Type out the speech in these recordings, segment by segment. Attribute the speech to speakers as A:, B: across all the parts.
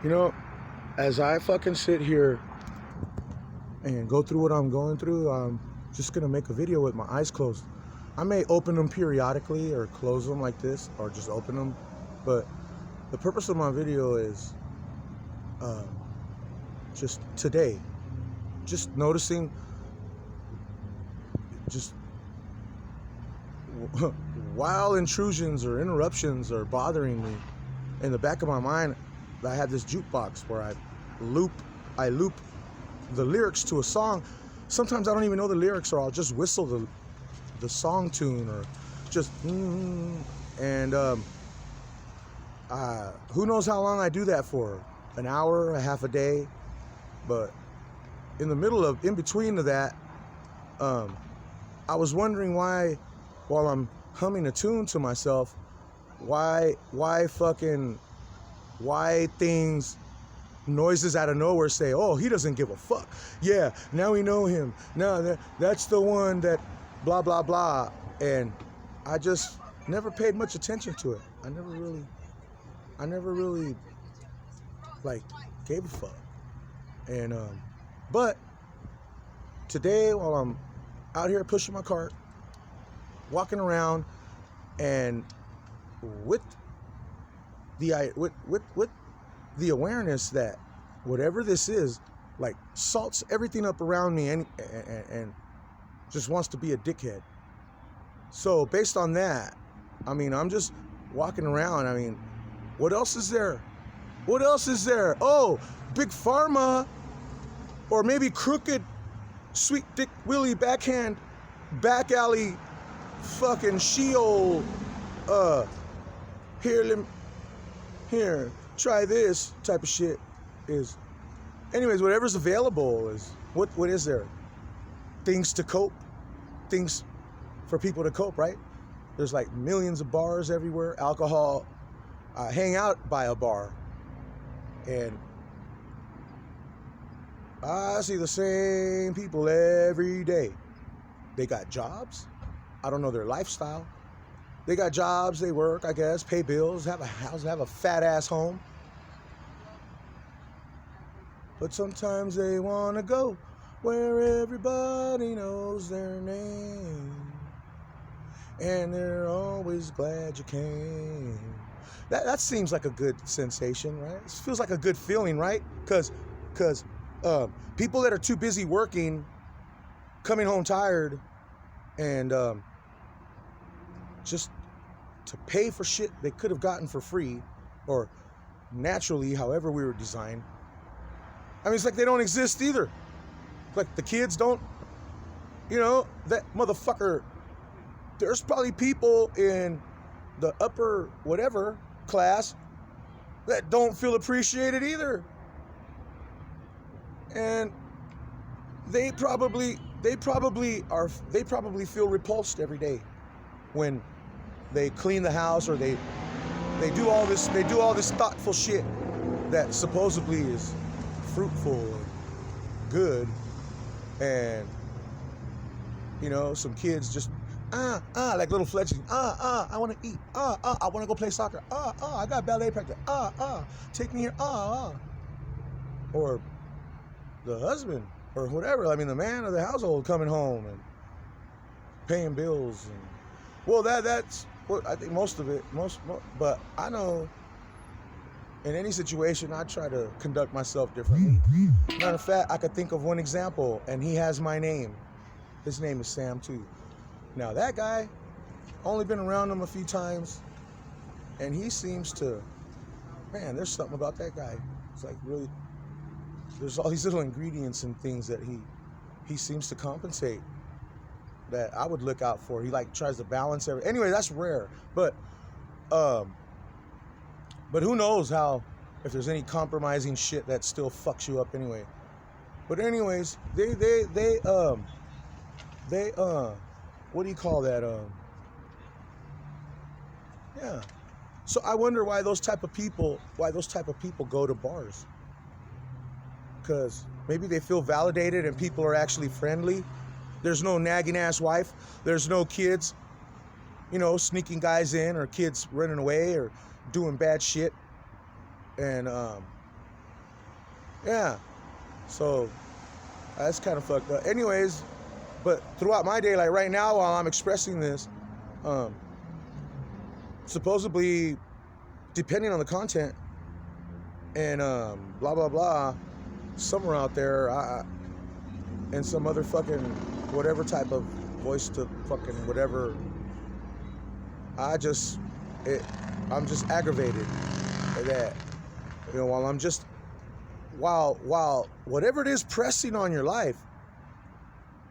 A: You know, as I fucking sit here and go through what I'm going through, I'm just gonna make a video with my eyes closed. I may open them periodically or close them like this or just open them, but the purpose of my video is uh, just today, just noticing just while intrusions or interruptions are bothering me. In the back of my mind, I have this jukebox where loop I loop the lyrics to a song. Sometimes I don't even know the lyrics, or I'll just whistle the song tune, or just and who knows how long I do that for? An hour, a half a day. But in between to that, I was wondering why, while I'm humming a tune to myself, why things, noises out of nowhere say, oh, he doesn't give a fuck. Yeah, now we know him. Now that's the one that blah, blah, blah. And I just never paid much attention to it. I never really like gave a fuck. And, but today, while I'm out here pushing my cart, walking around, and with the awareness that whatever this is, like, salts everything up around me and just wants to be a dickhead. So based on that, I mean, I'm just walking around. I mean, what else is there? What else is there? Oh, Big Pharma, or maybe crooked, sweet dick Willie backhand, back alley, fucking Sheol, here, try this type of shit is. Anyways, whatever's available is, what is there? Things to cope, things for people to cope, right? There's like millions of bars everywhere, alcohol. Hang out by a bar, and I see the same people every day. They got jobs. I don't know their lifestyle. They got jobs, they work, I guess, pay bills, have a house, have a fat ass home. But sometimes they want to go where everybody knows their name, and they're always glad you came. That seems like a good sensation, right? It feels like a good feeling, right? Because people that are too busy working, coming home tired, and just to pay for shit they could have gotten for free, or naturally, however we were designed. I mean, it's like they don't exist either. Like the kids don't, that motherfucker. There's probably people in the upper whatever class that don't feel appreciated either. And they probably feel repulsed every day when they clean the house, or they do all this thoughtful shit that supposedly is fruitful and good. And some kids just like little fledglings, I want to eat, I want to go play soccer, I got ballet practice, take me here, or the husband or whatever, I mean the man of the household coming home and paying bills. And well, that's what I think most, but I know in any situation I try to conduct myself differently. Matter of fact, I could think of one example, and he has my name. His name is Sam too. Now that guy, only been around him a few times, and he seems to, man, there's something about that guy. It's like really, there's all these little ingredients and things that he seems to compensate that I would look out for. He like tries to balance everything. Anyway, that's rare. But who knows if there's any compromising shit that still fucks you up anyway. But anyways, they what do you call that? Yeah. So I wonder why those type of people go to bars. Because maybe they feel validated and people are actually friendly. There's no nagging ass wife. There's no kids, sneaking guys in, or kids running away or doing bad shit. And Yeah. So that's kind of fucked up. Anyways, but throughout my day, like right now, while I'm expressing this, um, supposedly, depending on the content and blah blah blah, somewhere out there, and some other fucking whatever type of voice to fucking whatever, I just I'm just aggravated at that. You know, while whatever it is pressing on your life,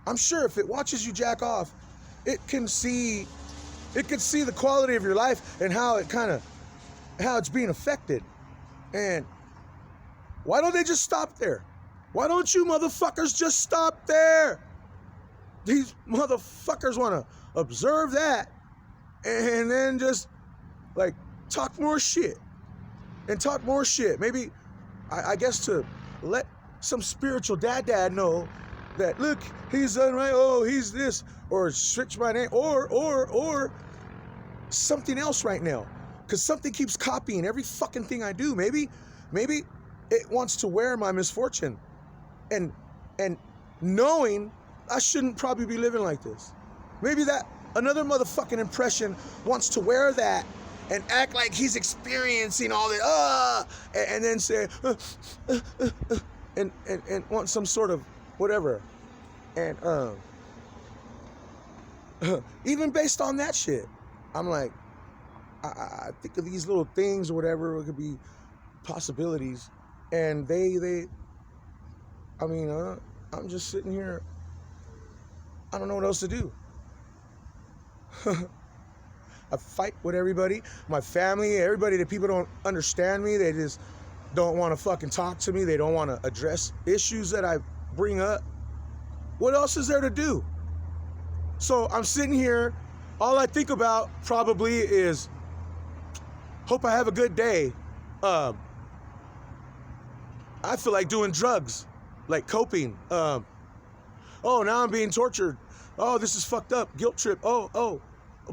A: I'm sure if it watches you jack off, it can see the quality of your life and how it's being affected. And why don't they just stop there? Why don't you motherfuckers just stop there? These motherfuckers want to observe that and then just like talk more shit. Maybe, I guess, to let some spiritual dad know that, look, he's done right, oh, he's this, or switch my name, or something else right now. Because something keeps copying every fucking thing I do. Maybe it wants to wear my misfortune. And knowing I shouldn't probably be living like this. Maybe that another motherfucking impression wants to wear that and act like he's experiencing all the and then say and want some sort of whatever. And even based on that shit, I'm like, I think of these little things or whatever, it could be possibilities, and I'm just sitting here, I don't know what else to do. I fight with everybody, my family, everybody, that people don't understand me. They just don't want to fucking talk to me. They don't want to address issues that I bring up. What else is there to do? So I'm sitting here, all I think about probably is, hope I have a good day. I feel like doing drugs, like coping. Oh, now I'm being tortured. Oh, this is fucked up. Guilt trip. Oh,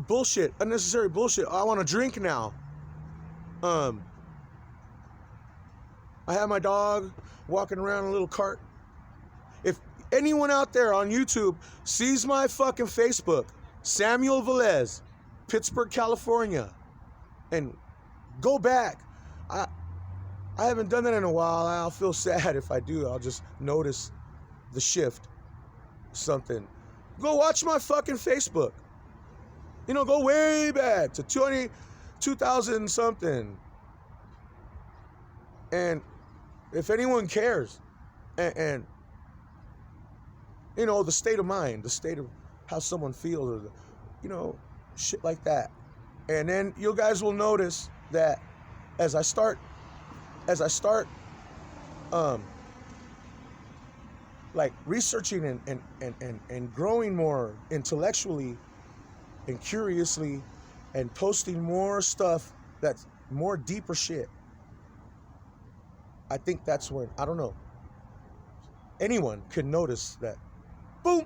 A: bullshit, unnecessary bullshit. I want to drink now. I have my dog walking around in a little cart. If anyone out there on YouTube sees my fucking Facebook, Samuel Velez, Pittsburgh, California, and go back. I haven't done that in a while. I'll feel sad if I do. I'll just notice the shift. Something. Go watch my fucking Facebook. You know, go way back to 2000 something. And if anyone cares, and you know, the state of mind, the state of how someone feels, or you know, shit like that. And then you guys will notice that as I start like researching and growing more intellectually and curiously and posting more stuff that's more deeper shit, I think that's when, I don't know, anyone could notice that, boom,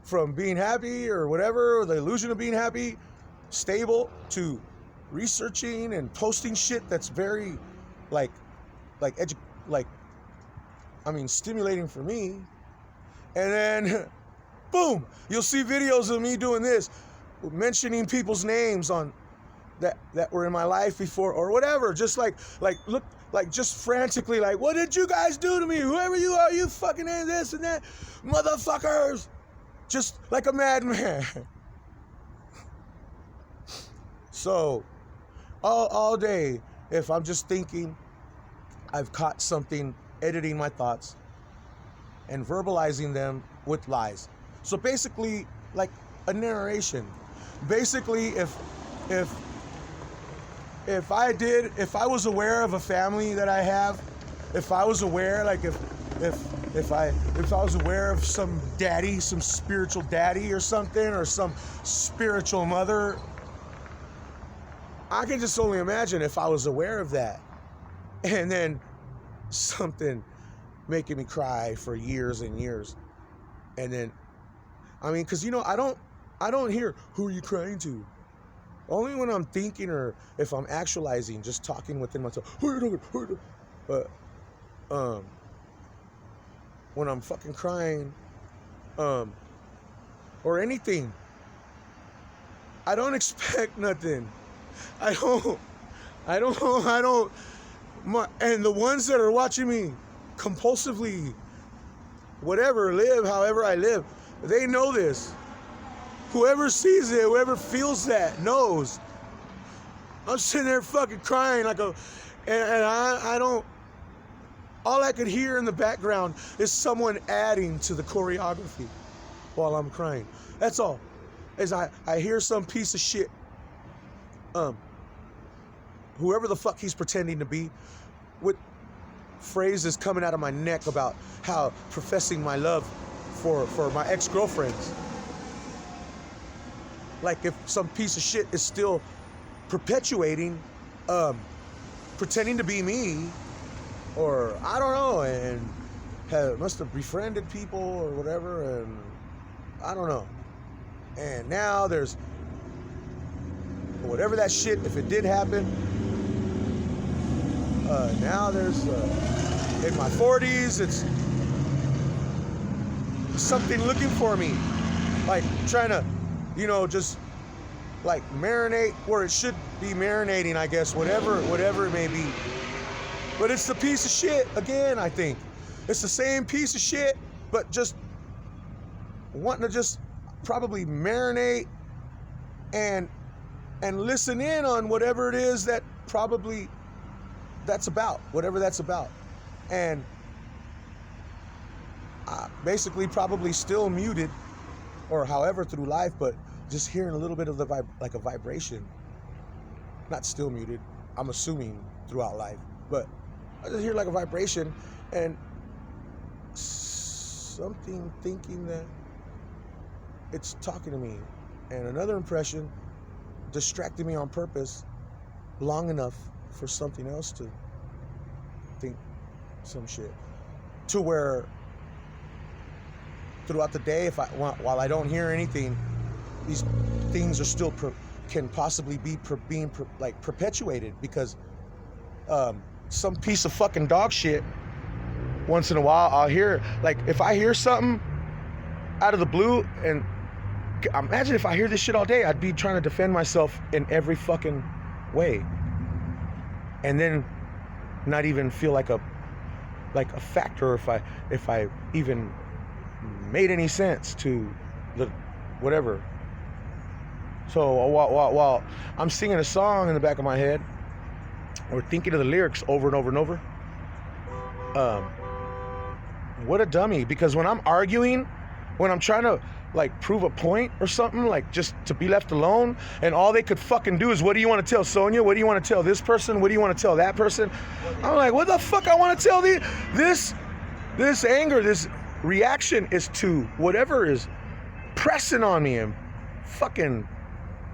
A: from being happy or whatever, or the illusion of being happy, stable, to researching and posting shit that's very stimulating for me. And then boom, you'll see videos of me doing this, mentioning people's names on that were in my life before or whatever, just look like just frantically like, what did you guys do to me? Whoever you are, you fucking this and that, motherfuckers, just like a madman. So all day, if I'm just thinking, I've caught something, editing my thoughts and verbalizing them with lies. So basically, like a narration. Basically, if I was aware of a family that I have, if I was aware, like if I was aware of some daddy, some spiritual daddy or something, or some spiritual mother, I can just only imagine if I was aware of that, and then something making me cry for years and years, and then, I mean, because, you know, I don't hear, who are you crying to? Only when I'm thinking, or if I'm actualizing, just talking within myself, who are you talking? um, when I'm fucking crying, or anything, I don't expect nothing. I don't, I don't, and the ones that are watching me compulsively, whatever, live however I live, they know this. Whoever sees it, whoever feels that, knows. I'm sitting there fucking crying and I don't, all I could hear in the background is someone adding to the choreography while I'm crying. That's all. As I hear some piece of shit, whoever the fuck he's pretending to be, with phrases coming out of my neck about how professing my love for my ex-girlfriends. Like if some piece of shit is still perpetuating, pretending to be me, or I don't know, and must have befriended people or whatever, and I don't know. And now there's whatever that shit, if it did happen, now there's in my 40s, it's something looking for me, like trying to, just like marinate where it should be marinating, I guess, whatever it may be. But it's the piece of shit again, I think. It's the same piece of shit, but just wanting to just probably marinate and listen in on whatever it is that probably that's about, whatever that's about. And basically probably still muted or however through life, but just hearing a little bit of the like a vibration. Not still muted, I'm assuming throughout life, but I just hear like a vibration and something thinking that it's talking to me. And another impression distracted me on purpose long enough for something else to think some shit. To where throughout the day, while I don't hear anything, these things are still can possibly be being perpetuated because some piece of fucking dog shit. Once in a while, I'll hear, like, if I hear something out of the blue, and imagine if I hear this shit all day, I'd be trying to defend myself in every fucking way, and then not even feel like a factor if I even made any sense to the whatever. So while I'm singing a song in the back of my head or thinking of the lyrics over and over and over, what a dummy. Because when I'm arguing, when I'm trying to like prove a point or something, like just to be left alone, and all they could fucking do is, what do you want to tell Sonia? What do you want to tell this person? What do you want to tell that person? I'm like, what the fuck I want to tell this anger, this reaction is to whatever is pressing on me and fucking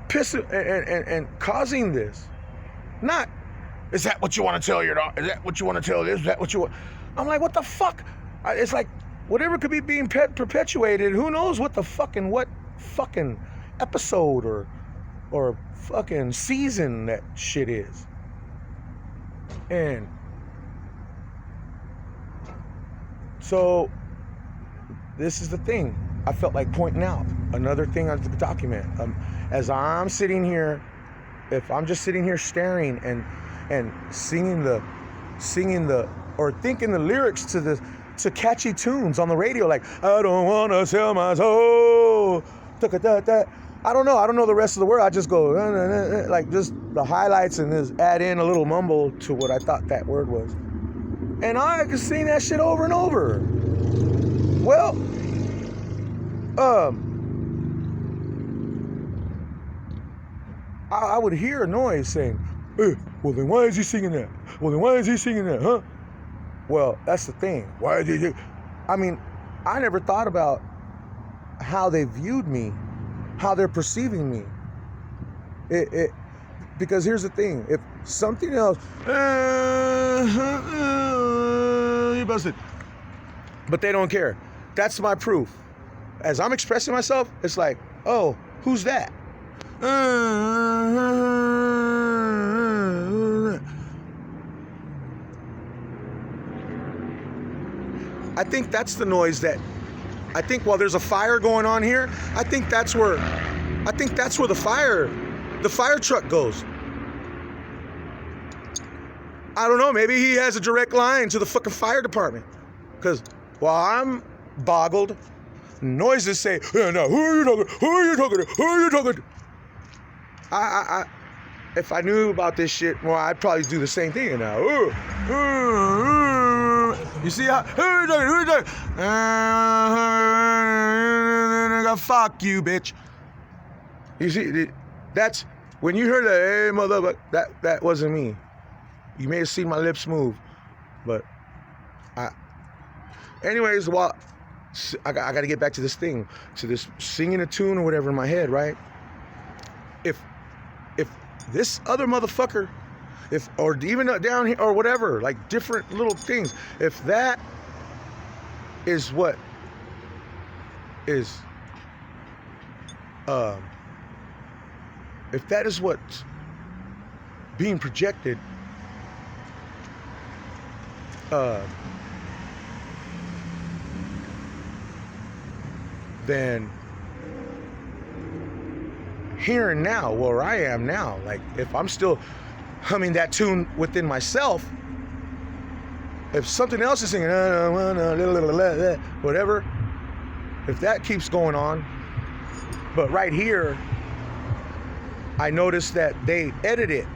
A: pissing and causing this. Not, is that what you want to tell your dog? Is that what you want to tell this? Is that what you want? I'm like, what the fuck? It's like, whatever could be being perpetuated, who knows what fucking episode or fucking season that shit is. And so this is the thing I felt like pointing out, another thing on the document. As I'm sitting here, if I'm just sitting here staring and singing the or thinking the lyrics to catchy tunes on the radio, like, I don't wanna sell my soul, I don't know the rest of the word. I just go like just the highlights and just add in a little mumble to what I thought that word was, and I could sing that shit over and over. Well, I would hear a noise saying, well then why is he singing that? Well then why is he singing that, huh? Well, that's the thing. Why is he? I mean, I never thought about how they viewed me, how they're perceiving me. Because here's the thing: if something else, you busted, but they don't care. That's my proof. As I'm expressing myself, it's like, oh, who's that? I think that's the noise that, I think while there's a fire going on here, I think that's where the fire truck goes. I don't know, maybe he has a direct line to the fucking fire department. Because while I'm boggled, noises say, yeah, no, who are you talking to? Who are you talking to? If I knew about this shit, well, I'd probably do the same thing now. You see how, who are you talking? Fuck you, bitch. You see, that's, when you heard that, hey, motherfucker, that wasn't me. You may have seen my lips move, but anyways, while I got to get back to this thing, to this singing a tune or whatever in my head, right? If this other motherfucker, or even down here or whatever, like different little things, if that is what is, if that is what's being projected, then here and now, where I am now, like if I'm still humming that tune within myself, if something else is singing, whatever, if that keeps going on, but right here, I noticed that they edit it,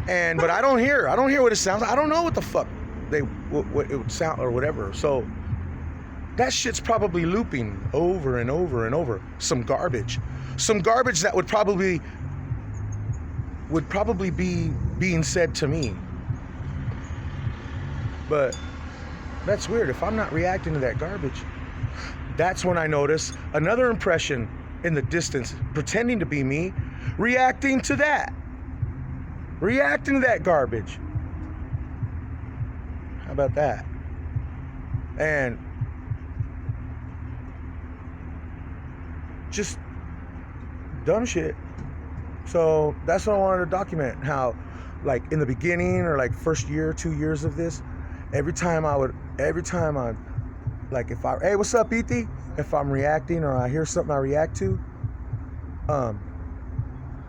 A: but I don't hear what it sounds like. I don't know what the fuck what it would sound or whatever. So that shit's probably looping over and over and over. Some garbage that would probably be being said to me. But that's weird. If I'm not reacting to that garbage, that's when I notice another impression in the distance, pretending to be me, reacting to that garbage. How about that? And just dumb shit. So that's what I wanted to document, how like in the beginning or like first year, 2 years of this, every time I like, if I, hey, what's up, E.T.? If I'm reacting or I hear something I react to,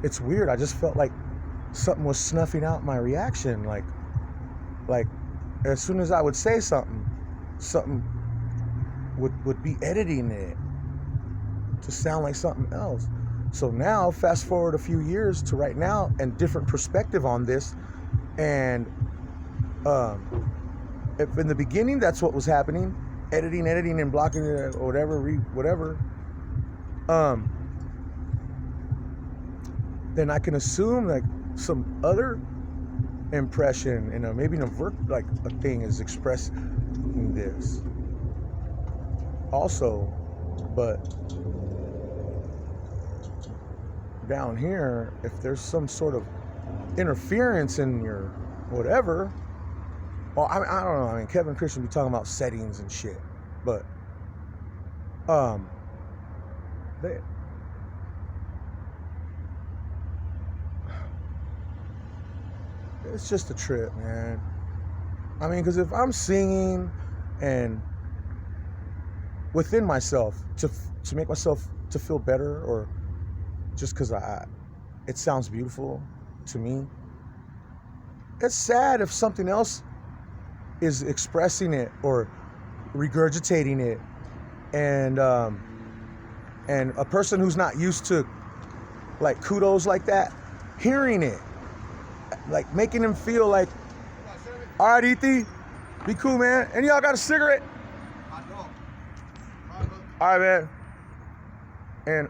A: it's weird. I just felt like something was snuffing out my reaction. Like as soon as I would say something would be editing it to sound like something else. So now, fast forward a few years to right now, and different perspective on this, and if in the beginning that's what was happening, editing and blocking it or whatever, then I can assume like some other impression and maybe an avert, like a thing is expressing this also. But down here, if there's some sort of interference in your whatever, well, I don't know. I mean, Kevin Christian be talking about settings and shit, but it's just a trip, man. I mean, because if I'm singing and within myself to make myself to feel better, or just because it sounds beautiful to me, it's sad if something else is expressing it or regurgitating it, and a person who's not used to like kudos like that, hearing it, like making them feel like, all right, E.T., be cool, man. And y'all got a cigarette? All right, man. And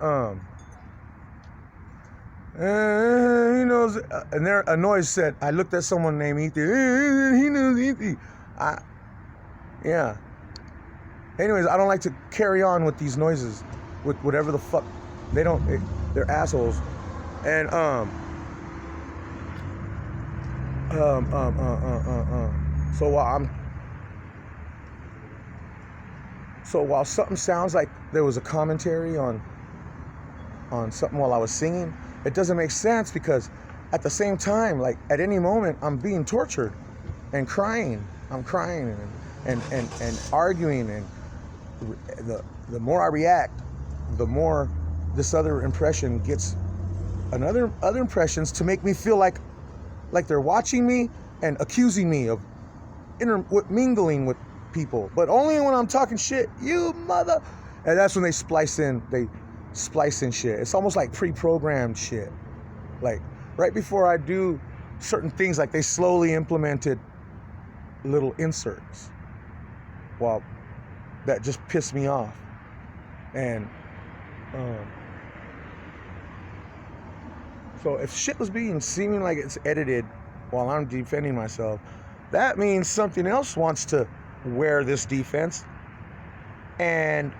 A: he knows. And there, a noise said, I looked at someone named E.T. He knows E.T. Yeah. Anyways, I don't like to carry on with these noises, with whatever the fuck. They're assholes. And So while something sounds like there was a commentary on something while I was singing, it doesn't make sense, because at the same time, like at any moment, I'm being tortured and crying. I'm crying and arguing, and the more I react, the more this other impression gets other impressions to make me feel like they're watching me and accusing me of mingling with people, but only when I'm talking shit, you mother. And that's when they splice in shit. It's almost like pre-programmed shit. Like right before I do certain things, like they slowly implemented little inserts. Well, that just pissed me off. And so if shit was seeming like it's edited while I'm defending myself, that means something else wants to wear this defense and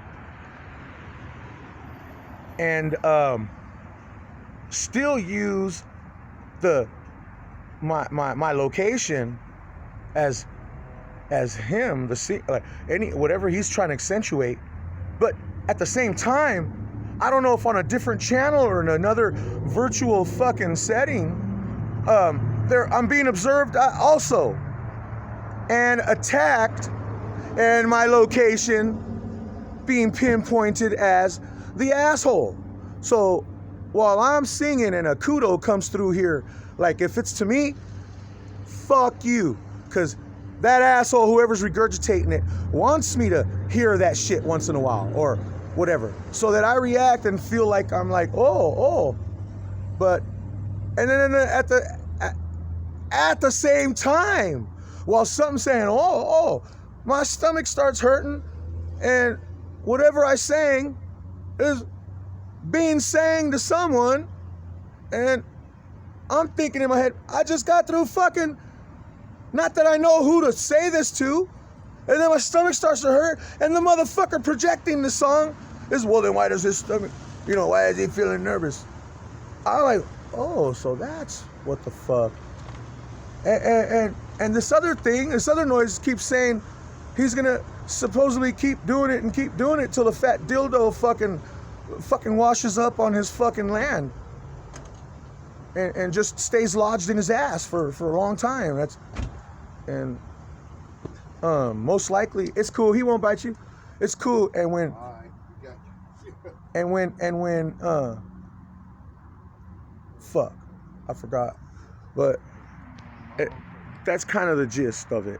A: still use my location as him, whatever he's trying to accentuate. But at the same time, I don't know if on a different channel or in another virtual fucking setting, I'm being observed also and attacked, and my location being pinpointed as the asshole. So while I'm singing and a kudo comes through here, like if it's to me, fuck you, because that asshole, whoever's regurgitating it, wants me to hear that shit once in a while or whatever, so that I react and feel like I'm like, oh, but, and then at the same time, while something's saying, oh, my stomach starts hurting, and whatever I sang is being sang to someone, and I'm thinking in my head, I just got through fucking, not that I know who to say this to, and then my stomach starts to hurt, and the motherfucker projecting the song is, well, then why does his stomach, why is he feeling nervous? I'm like, oh, so that's what the fuck. And this other noise keeps saying he's gonna supposedly keep doing it till the fat dildo fucking washes up on his fucking land and just stays lodged in his ass for a long time. Most likely it's cool. He won't bite you. It's cool. And when fuck, I forgot, but that's kind of the gist of it.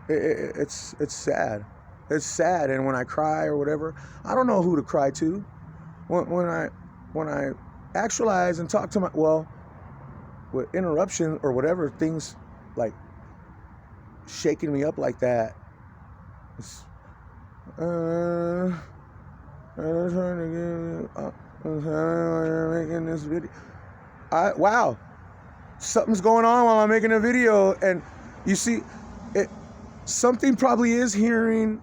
A: It's sad. It's sad, and when I cry or whatever, I don't know who to cry to. When I actualize and talk to with interruption or whatever, things like shaking me up like that. It's, making this video. Wow, something's going on while I'm making a video, and you see, something probably is hearing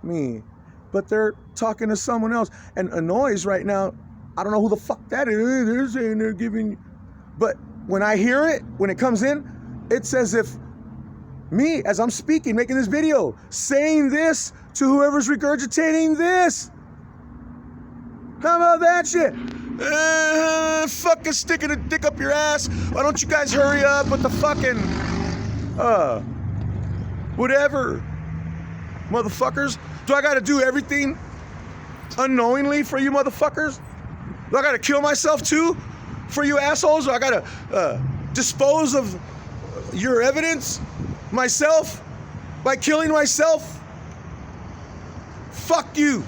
A: me, but they're talking to someone else, and a noise right now. I don't know who the fuck that is. They're saying they're giving, but when I hear it, when it comes in, it's as if me, as I'm speaking, making this video, saying this to whoever's regurgitating this. How about that shit? Fucking sticking a dick up your ass. Why don't you guys hurry up with the fucking, whatever, motherfuckers? Do I gotta do everything unknowingly for you motherfuckers? Do I gotta kill myself too for you assholes? Or I gotta dispose of your evidence myself by killing myself? Fuck you.